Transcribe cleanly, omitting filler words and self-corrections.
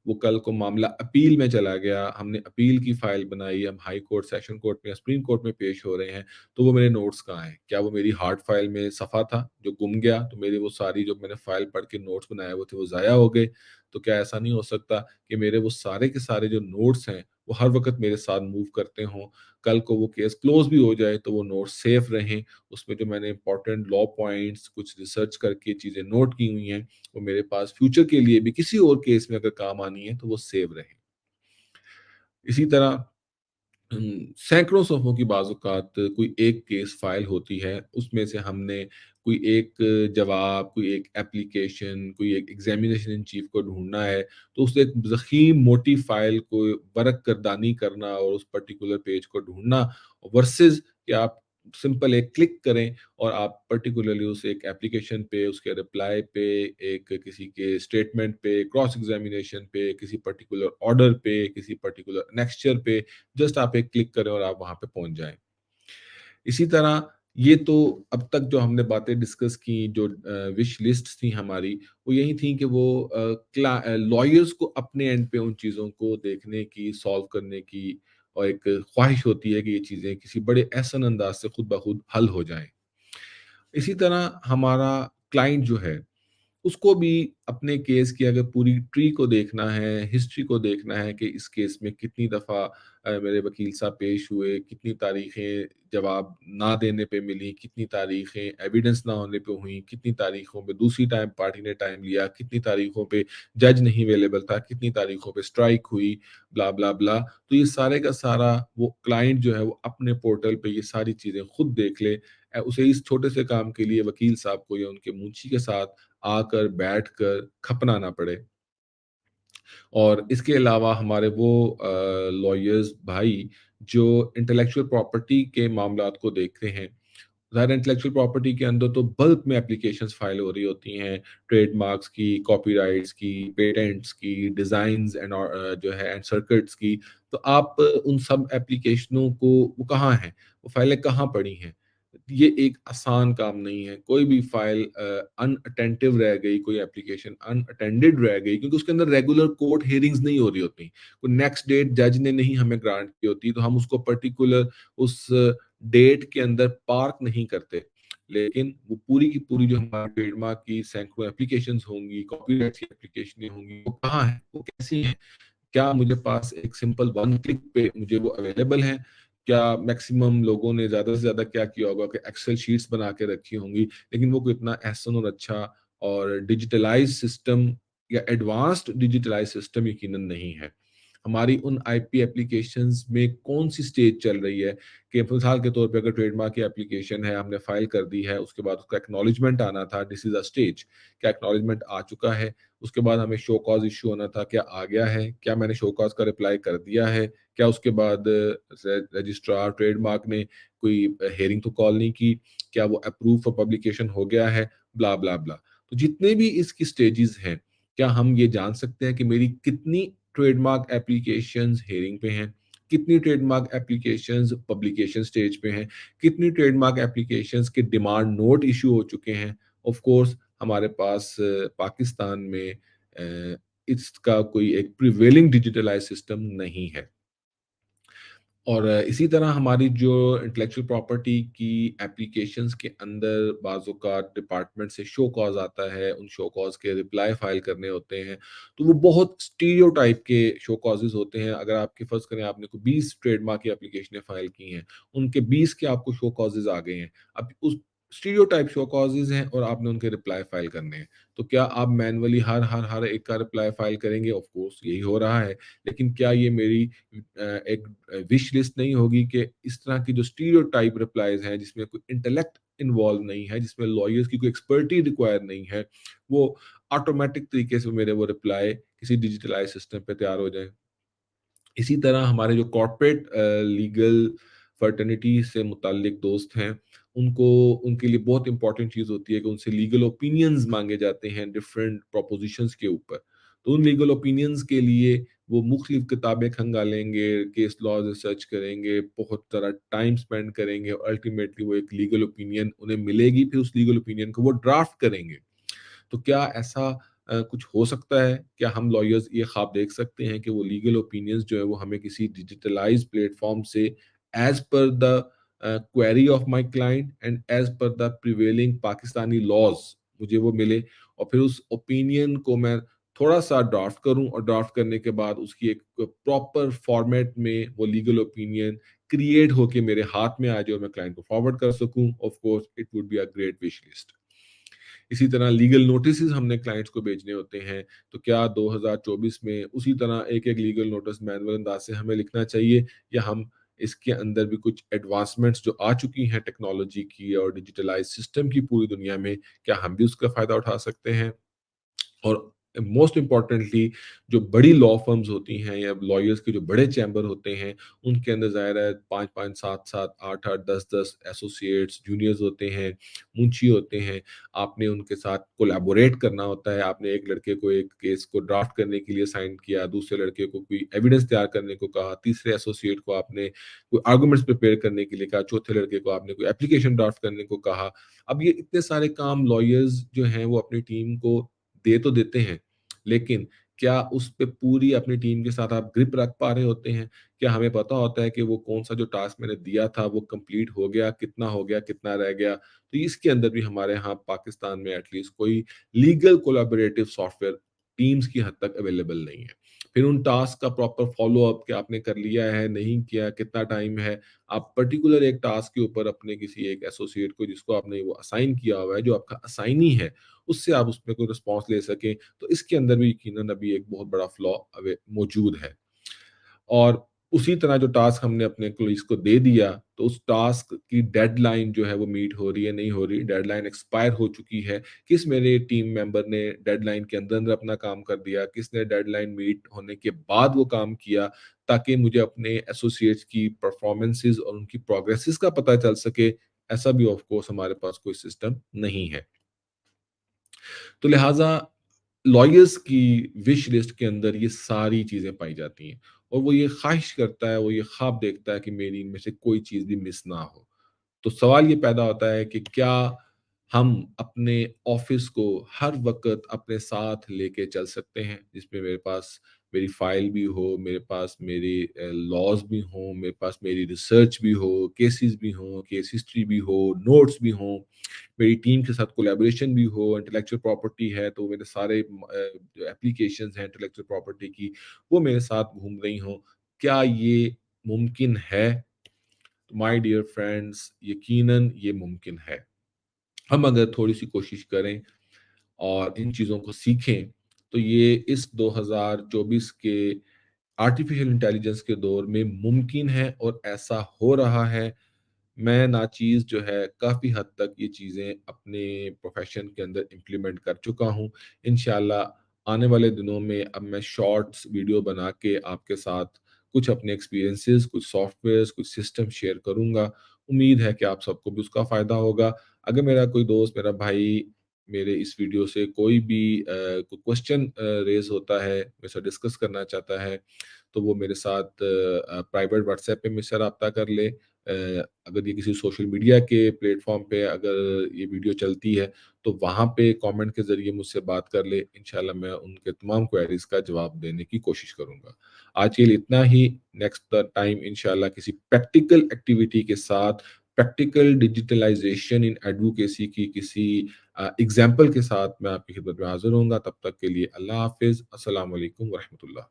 वो कल को मामला अपील में चला गया, हमने अपील की फाइल बनाई, हम हाई कोर्ट, सेशन कोर्ट में या सुप्रीम कोर्ट में पेश हो रहे हैं, तो वो मेरे नोट्स कहाँ हैं? क्या वो मेरी हार्ड फाइल में सफ़ा था जो गुम गया? तो मेरी वो सारी जो मैंने फाइल पढ़ के नोट्स बनाए हुए थे वो ज़ाया हो गए? तो क्या ऐसा नहीं हो सकता कि मेरे वो सारे के सारे जो नोट्स हैं, वो हर वक़्त मेरे साथ मूव करते हों? कल को वो केस क्लोज़ भी हो जाए तो वो नोट्स सेफ रहें, उसमें जो मैंने इम्पोर्टेंट लॉ पॉइंट्स कुछ रिसर्च करके चीज़ें नोट की हुई हैं, वो मेरे पास फ्यूचर के लिए भी किसी और केस में अगर काम आनी है तो वो सेव रहें। इसी तरह सैकड़ों सफ़ों की बाज़-औक़ात कोई एक केस फ़ाइल होती है, उसमें से हमने कोई एक जवाब, कोई एक एप्लीकेशन, कोई एक एग्ज़ामिनेशन इन चीफ़ को ढूँढना है, तो उस एक ज़ख़ीम मोटी फ़ाइल को वर्क़ गर्दानी करना और उस पर्टिकुलर पेज को ढूँढना वर्सेस कि आप सिंपल एक क्लिक करें और आप पर्टिकुलरली उस एक एप्लीकेशन पे, उसके रिप्लाई पे, एक किसी के स्टेटमेंट पे, क्रॉस एग्ज़ामिनेशन पे, किसी पर्टिकुलर ऑर्डर पे, किसी पर्टिकुलर एनेक्स्चर पे जस्ट आप एक क्लिक करें और आप वहाँ पे पहुँच जाएँ। इसी तरह ये तो अब तक जो हमने बातें डिस्कस की जो विश लिस्ट्स थी हमारी, वो यही थी कि वो लॉयर्स को अपने एंड पे उन चीज़ों को देखने की, सॉल्व करने की और एक ख्वाहिश होती है कि ये चीज़ें किसी बड़े एहसन अंदाज़ से खुद ब खुद हल हो जाएँ। इसी तरह हमारा क्लाइंट जो है उसको भी अपने केस की अगर पूरी ट्री को देखना है, हिस्ट्री को देखना है कि इस केस में कितनी दफ़ा मेरे वकील साहब पेश हुए, कितनी तारीखें जवाब ना देने पे मिली, कितनी तारीखें एविडेंस ना होने पे हुई, कितनी तारीखों पे दूसरी टाइम पार्टी ने टाइम लिया, कितनी तारीखों पे जज नहीं अवेलेबल था, कितनी तारीखों पे स्ट्राइक हुई, ब्ला, ब्ला, ब्ला। तो ये सारे का सारा वो क्लाइंट जो है वो अपने पोर्टल पे ये सारी चीज़ें खुद देख ले। उसे इस छोटे से काम के लिए वकील साहब को या उनके मुंशी के साथ आकर, बैठकर खपना ना पड़े। और इसके अलावा हमारे वो लॉयर्स भाई जो इंटेलेक्चुअल प्रॉपर्टी के मामलात को देखते हैं। ज़ाहिर है इंटेलेक्चुअल प्रॉपर्टी के अंदर तो बल्क में एप्लीकेशंस फाइल हो रही होती हैं, ट्रेडमार्क्स की, कॉपीराइट्स की, पेटेंट्स की, डिज़ाइन्स एंड जो है एंड सर्किट्स की। तो आप उन सब एप्लीकेशनों को वो कहाँ हैं? वो फाइलें कहाँ पड़ी हैं? ये एक आसान काम नहीं है। कोई भी फाइल अनअटेंटिव रह गई, कोई एप्लीकेशन अनअटेंडेड रह गई क्योंकि उसके अंदर रेगुलर कोर्ट हियरिंग्स नहीं हो रही होती। कोई नेक्स्ट डेट जज ने नहीं हमें ग्रांट की होती, तो हम उसको पर्टिकुलर उस डेट के अंदर पार्क नहीं करते। लेकिन वो पूरी की पूरी जो हमारी ट्रेडमार्क की सैकड़ों एप्लीकेशंस होंगी, कॉपीराइट की एप्लीकेशनें होंगी, वो कहाँ हैं? वो कैसी हैं? क्या मुझे पास एक सिंपल वन क्लिक पे मुझे वो अवेलेबल हैं? क्या मैक्सिमम लोगों ने ज़्यादा से ज़्यादा क्या किया होगा कि एक्सेल शीट्स बना के रखी होंगी, लेकिन वो कोई इतना अहसन और अच्छा और डिजिटलाइज़्ड सिस्टम या एडवांस्ड डिजिटलाइज़्ड सिस्टम यकीनन नहीं है। हमारी उन आईपी एप्लीकेशंस में कौन-सी स्टेज चल रही है कि मिसाल के तौर पे अगर ट्रेडमार्क की एप्लीकेशन है, हमने फाइल कर दी है, उसके बाद उसका एक्नॉलेजमेंट आना था, दिस इज़ अ स्टेज। क्या एक्नॉलेजमेंट आ चुका है? उसके बाद हमें शो कॉज़ इश्यू होना था, क्या आ गया है? क्या मैंने शो कॉज़ का रिप्लाई कर दिया है? क्या उसके बाद रजिस्ट्रार ट्रेडमार्क ने कोई हियरिंग तो कॉल नहीं की? क्या वो अप्रूव फॉर पब्लिकेशन हो गया है? ब्ला, ब्ला, ब्ला। तो जितने भी इसकी स्टेजेस हैं, क्या हम ये जान सकते हैं कि मेरी कितनी ट्रेडमार्क एप्लीकेशंस हियरिंग पे हैं? कितनी ट्रेडमार्क एप्लीकेशंस पब्लिकेशन स्टेज पे हैं? कितनी ट्रेडमार्क एप्लीकेशंस के डिमांड नोट इश्यू हो चुके हैं? ऑफ कोर्स हमारे पास पाकिस्तान में इसका कोई एक प्रिवेलिंग डिजिटलाइज़्ड सिस्टम नहीं है। और इसी तरह हमारी जो इंटेलेक्चुअल प्रॉपर्टी की एप्लीकेशंस के अंदर बाज़-औक़ात डिपार्टमेंट से शो कॉज़ आता है, उन शो कॉज़ के रिप्लाई फ़ाइल करने होते हैं, तो वो बहुत स्टीरियोटाइप के शो कॉज़ेज़ होते हैं। अगर आपके फ़र्ज़ करें आपने कोई 20 ट्रेडमार्क की एप्लीकेशनें फ़ाइल की हैं, उनके 20 के आपको शो कॉज़ेज़ आ गए हैं। अब उस स्टीरियोटाइप शो कॉज़ेज़ हैं और आपने उनके रिप्लाई फ़ाइल करने हैं। तो क्या आप मैनुअली हर एक का रिप्लाई फ़ाइल करेंगे? ऑफ़ कोर्स यही हो रहा है। लेकिन क्या ये मेरी एक विश लिस्ट नहीं होगी कि इस तरह की जो स्टीरियोटाइप रिप्लाईज़ हैं, जिसमें कोई इंटेलेक्ट इन्वॉल्व नहीं है, जिसमें लॉयर्स की कोई एक्सपर्टी रिक्वायर नहीं है, वो ऑटोमैटिक तरीके से मेरे वो रिप्लाई किसी डिजिटलाइज़्ड सिस्टम पे तैयार हो जाएँ। इसी तरह हमारे जो कॉर्पोरेट लीगल फर्टर्निटी से मुताल्लिक दोस्त हैं, उनको उनके लिए बहुत इम्पोर्टेंट चीज़ होती है कि उनसे लीगल ओपिनियंस माँगे जाते हैं डिफरेंट प्रोपोज़िशंस के ऊपर। तो उन लीगल ओपिनियंस के लिए वो मुख्तलिफ किताबें खंगालेंगे, केस लॉ रिसर्च करेंगे, बहुत सारा टाइम स्पेंड करेंगे और अल्टीमेटली वो एक लीगल ओपिनियन उन्हें मिलेगी, फिर उस लीगल ओपिनियन को वो ड्राफ्ट करेंगे। तो क्या ऐसा कुछ हो सकता है? क्या हम लॉयर्स ये ख्वाब देख सकते हैं कि वो लीगल ओपिनियंस जो है वो हमें किसी डिजिटलाइज्ड प्लेटफ़ॉर्म से as per the query of my client and as per the prevailing Pakistani laws मुझे वो मिले और फिर उस ओपिनियन को मैं थोड़ा-सा ड्राफ्ट करूँ और ड्राफ्ट करने के बाद उसकी एक प्रॉपर फॉर्मेट में वो लीगल ओपिनियन क्रिएट होके मेरे हाथ में आ जाए और मैं क्लाइंट को फॉरवर्ड कर सकूँ। Of course it would be a great wish list. इसी तरह लीगल नोटिसेस हमने क्लाइंट्स को भेजने होते हैं, तो क्या 2024 में उसी तरह एक-एक लीगल नोटिस मैनुअल अंदाज से हमें लिखना चाहिए या हम इसके अंदर भी कुछ एडवांसमेंट्स जो आ चुकी हैं टेक्नोलॉजी की और डिजिटलाइज़ सिस्टम की पूरी दुनिया में, क्या हम भी उसका फ़ायदा उठा सकते हैं? और मोस्ट इम्पोर्टेंटली जो बड़ी लॉ फर्म्स होती हैं या लॉयर्स के जो बड़े चैम्बर होते हैं, उनके अंदर ज़ाहिर है 5-5, 7-7, 8-8, 10-10 एसोसिएट्स, जूनियर्स होते हैं, मुंशी होते हैं। आपने उनके साथ कोलैबोरेट करना होता है। आपने एक लड़के को एक केस को ड्राफ्ट करने के लिए असाइन किया, दूसरे लड़के को कोई एविडेंस तैयार करने को कहा, तीसरे एसोसिएट को आपने कोई आर्गुमेंट्स प्रिपेयर करने के लिए कहा, चौथे लड़के को आपने कोई एप्लीकेशन ड्राफ्ट करने को कहा। अब ये इतने सारे काम लॉयर्स जो हैं वो अपनी टीम को दे तो देते हैं, लेकिन क्या उस पे पूरी अपनी टीम के साथ आप ग्रिप रख पा रहे होते हैं? क्या हमें पता होता है कि वो कौन-सा जो टास्क मैंने दिया था वो कंप्लीट हो गया, कितना रह गया? तो इसके अंदर भी हमारे यहाँ पाकिस्तान में एट लीस्ट कोई लीगल कोलैबोरेटिव सॉफ्टवेयर टीम्स की हद तक अवेलेबल नहीं है। फिर उन टास्क का प्रॉपर फ़ॉलो-अप कि आपने कर लिया है, नहीं किया, कितना टाइम है? आप पर्टिकुलर एक टास्क के ऊपर अपने किसी एक एसोसिएट को जिसको आपने वो असाइन किया हुआ है, जो आपका असाइनी है, उससे आप उसमें कोई रिस्पॉन्स ले सकें, तो इसके अंदर भी यकीनन अभी एक बहुत बड़ा फ्लॉ मौजूद है। और उसी तरह जो टास्क हमने अपने कोलीग्स को दे दिया, तो उस टास्क की डेडलाइन जो है वो मीट हो रही है, नहीं हो रही, डेडलाइन एक्सपायर हो चुकी है। किस मेरे टीम मेंबर ने डेडलाइन के अंदर-अंदर अपना काम कर दिया, किसने डेडलाइन मीट होने के बाद वो काम किया, ताकि मुझे अपने एसोसिएट्स की परफॉर्मेंसेज़ और उनकी प्रोग्रेसेस का पता चल सके। ऐसा भी ऑफ कोर्स हमारे पास कोई सिस्टम नहीं है। तो लिहाजा लॉयर्स की विश लिस्ट के अंदर ये सारी चीज़ें पाई जाती हैं और वो ये ख़्वाहिश करता है, वो ये ख़्वाब देखता है कि मेरी इनमें से कोई चीज़ भी मिस ना हो। तो सवाल ये पैदा होता है कि क्या हम अपने ऑफ़िस को हर वक़्त अपने साथ लेके चल सकते हैं? जिसमें मेरे पास मेरी फ़ाइल भी हो, मेरे पास मेरे लॉज़ भी हों, मेरे पास मेरी रिसर्च भी हो, केसेज़ भी हों, केस हिस्ट्री भी हो, नोट्स भी हों। मेरी टीम के साथ कोलैबोरेशन भी हो, इंटेलेक्चुअल प्रॉपर्टी है तो मेरे सारे जो एप्लीकेशंस हैं इंटेलेक्चुअल प्रॉपर्टी की, वो मेरे साथ घूम रही हों। क्या ये मुमकिन है? माय डियर फ्रेंड्स, यकीनन ये मुमकिन है। हम अगर थोड़ी-सी कोशिश करें और इन चीज़ों को सीखें, तो ये इस 2024 के आर्टिफ़िशियल इंटेलिजेंस के दौर में मुमकिन है और ऐसा हो रहा है। मैं नाचीज़ जो है काफ़ी हद तक ये चीज़ें अपने प्रोफ़ेशन के अंदर इम्प्लीमेंट कर चुका हूँ। इंशाअल्लाह आने वाले दिनों में अब मैं शॉर्ट्स वीडियो बना के आपके साथ कुछ अपने एक्सपीरियंसेस, कुछ सॉफ्टवेयर्स, कुछ सिस्टम शेयर करूँगा। उम्मीद है कि आप सबको भी उसका फ़ायदा होगा। अगर मेरा कोई दोस्त, मेरा भाई मेरे इस वीडियो से कोई भी कोई क्वेश्चन रेज़ होता है, मेरे साथ डिस्कस करना चाहता है, तो वो मेरे साथ प्राइवेट व्हाट्सएप पे मुझसे राब्ता कर ले। अगर ये किसी सोशल मीडिया के प्लेटफ़ॉर्म पे अगर ये वीडियो चलती है, तो वहाँ पे कमेंट के ज़रिए मुझसे बात कर ले। इंशाअल्लाह मैं उनके तमाम क्वेरीज़ का जवाब देने की कोशिश करूँगा। आज के लिए इतना ही, नेक्स्ट टाइम इंशाअल्लाह किसी प्रैक्टिकल एक्टिविटी के साथ, प्रैक्टिकल डिजिटलाइज़ेशन इन एडवोकेसी की किसी एग्ज़ाम्पल के साथ मैं आपकी खिदमत में हाज़िर होऊँगा। तब तक के लिए अल्लाह हाफ़िज़। अस्सलाम वालेकुम व रहमतुल्लाह।